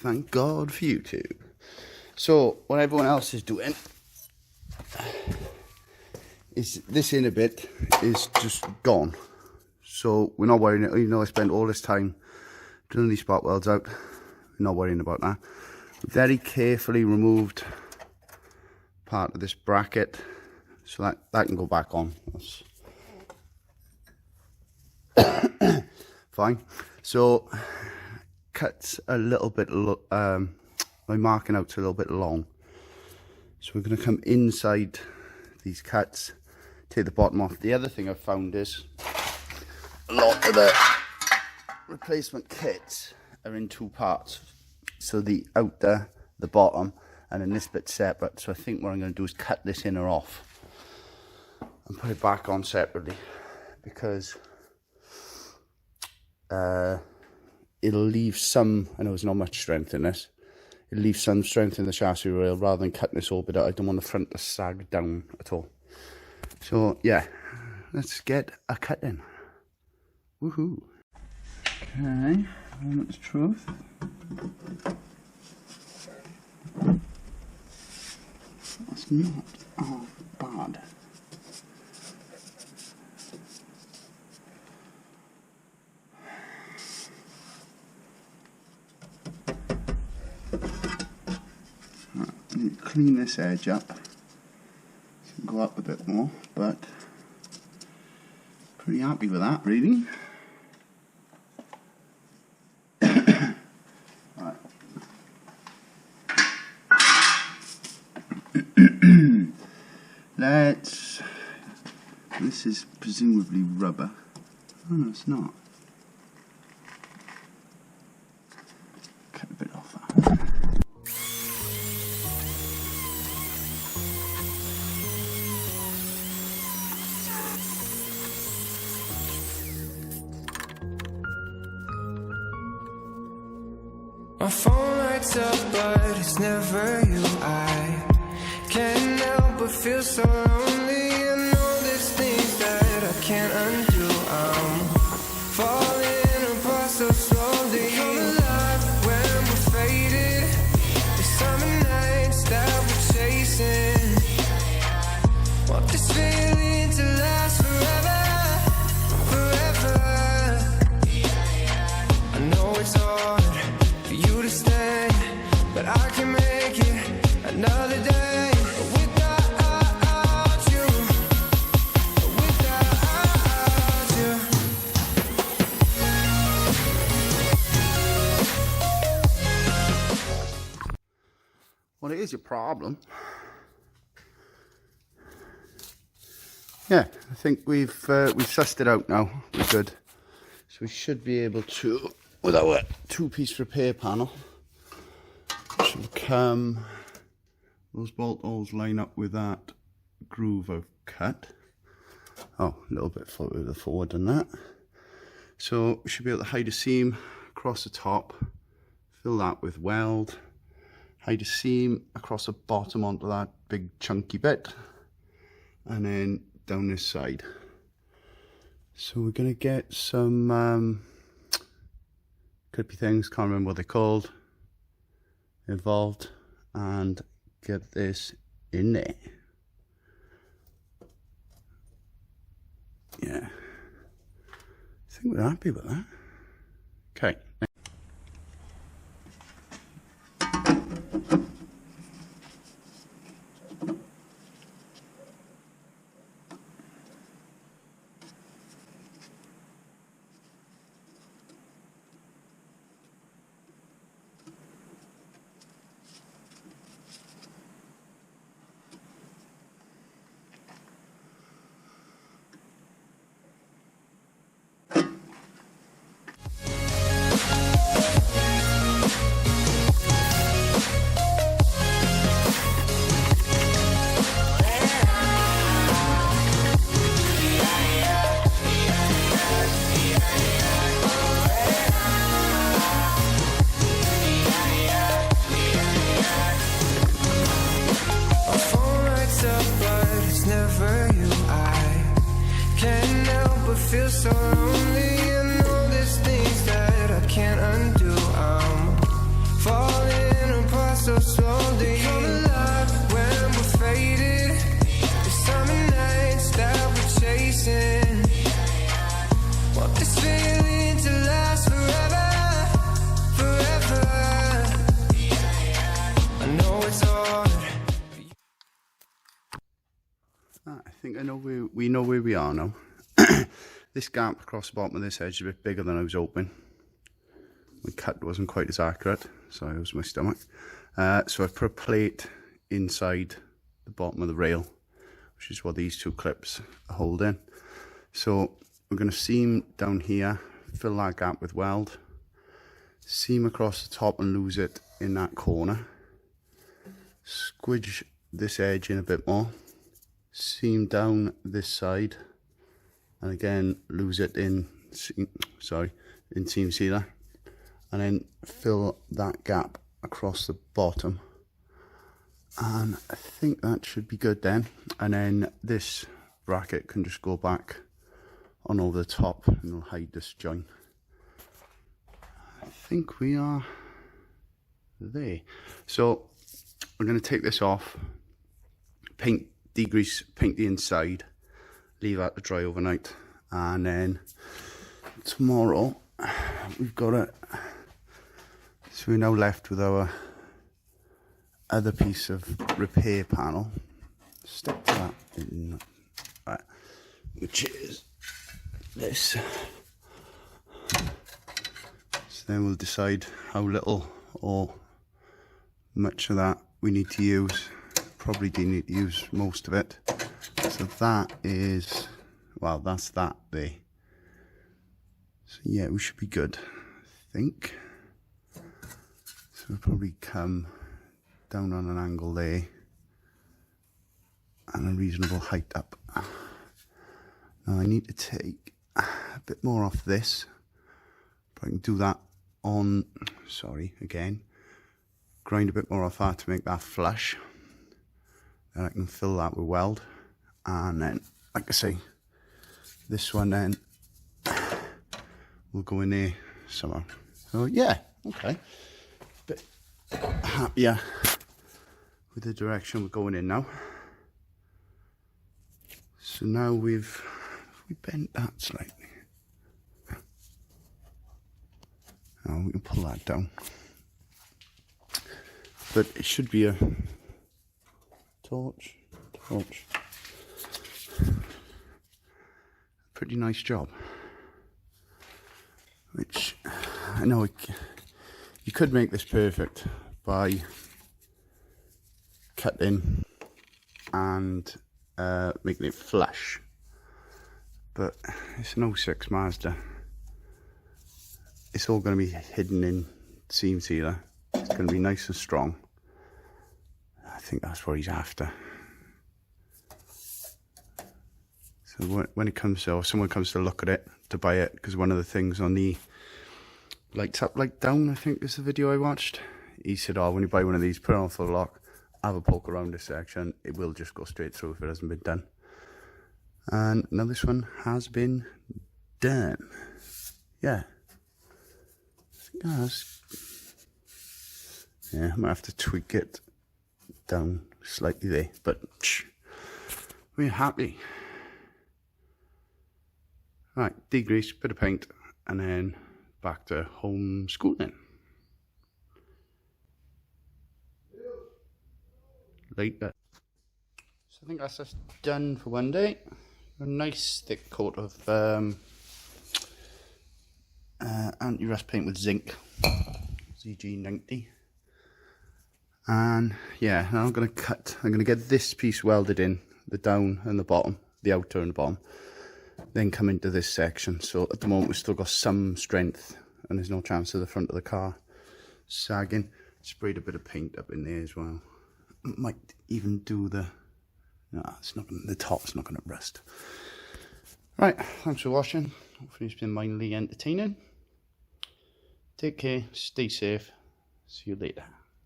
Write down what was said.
Thank God for YouTube. So, what everyone else is doing is this inner bit is just gone. So, we're not worrying, even though I spent all this time drilling these spot welds out, we're not worrying about that. Very carefully removed part of this bracket so that can go back on. That's fine. So, cuts a little bit, my marking out's a little bit long. So we're going to come inside these cuts, take the bottom off. The other thing I've found is a lot of the replacement kits are in two parts. So the outer, the bottom, and then this bit separate. So I think what I'm going to do is cut this inner off and put it back on separately, because it'll leave some, I know there's not much strength in this, it'll leave some strength in the chassis rail rather than cutting this whole bit out. I don't want the front to sag down at all. So yeah, let's get a cut in. Woohoo. Okay, moment's truth. That's not half bad. Clean this edge up, so go up a bit more, but pretty happy with that, really. Right. This is presumably rubber. Oh no, it's not. Cut a bit off that. My phone lights up, but it's never you. I can't help but feel so lonely. I know there's things that I can't undo. I'm falling apart so slowly. Come alive when we're faded. The summer nights that we're chasing. Want this feeling to last forever, forever. I know it's hard for you to stay, but I can make it another day without you, without you. Well, it is your problem. Yeah, I think we've sussed it out now. We're good. So we should be able to, with our two-piece repair panel, should come, those bolt holes line up with that groove I've cut. Oh, a little bit further forward than that. So we should be able to hide a seam across the top, fill that with weld, hide a seam across the bottom onto that big chunky bit, and then down this side. So we're going to get some could be things, can't remember what they're called, involved, and get this in there. Yeah, I think we're happy with that. Okay. feel so lonely. I know there's things that I can't undo. I'm falling I think I know we know where we are now. This gap across the bottom of this edge is a bit bigger than I was hoping. My cut wasn't quite as accurate, so it was my stomach. So I've put a plate inside the bottom of the rail, which is what these two clips are holding. So we're going to seam down here, fill that gap with weld, seam across the top and lose it in that corner, squidge this edge in a bit more, seam down this side, and again lose it in seam sealer, and then fill that gap across the bottom, and I think that should be good then. And then this bracket can just go back on over the top and it'll hide this joint. I think we are there. So we're going to take this off, paint, degrease, paint the inside, leave that to dry overnight, and then tomorrow we've got it. So we're now left with our other piece of repair panel. Stick to that in, right, which is this. So then we'll decide how little or much of that we need to use. Probably do need to use most of it. So that is, well, that's that there. So yeah, we should be good, I think. So we'll probably come down on an angle there and a reasonable height up. Now I need to take a bit more off this, but I can do that on, sorry, again, grind a bit more off that to make that flush. Then I can fill that with weld, and then, like I say, this one then will go in there somewhere. So yeah, okay. Bit happier with the direction we're going in now. So now we bent that slightly. Now we can pull that down. But it should be a torch. Pretty nice job. Which, I know you could make this perfect by cutting and making it flush, but it's an 06 Mazda. It's all going to be hidden in seam sealer. It's going to be nice and strong. I think that's what he's after. So when it comes to, or someone comes to look at it, to buy it, because one of the things on the lights up, light down, I think is the video I watched, he said, oh, when you buy one of these, put it on full lock, have a poke around this section, it will just go straight through if it hasn't been done. And now this one has been done. Yeah. Yeah, I might have to tweak it down slightly there, but we're happy. Right, degrease, bit of paint, and then back to home schooling. Later. So I think that's just done for one day. A nice thick coat of anti-rust paint with zinc, ZG90. And yeah, now I'm going to get this piece welded in, the down and the bottom, the outer and the bottom, then come into this section. So at the moment we've still got some strength and there's no chance of the front of the car sagging. Sprayed a bit of paint up in there as well. Might even do the, no, it's not gonna, the top's not going to rust. Right, thanks for watching. Hopefully it's been mildly entertaining. Take care, stay safe, see you later.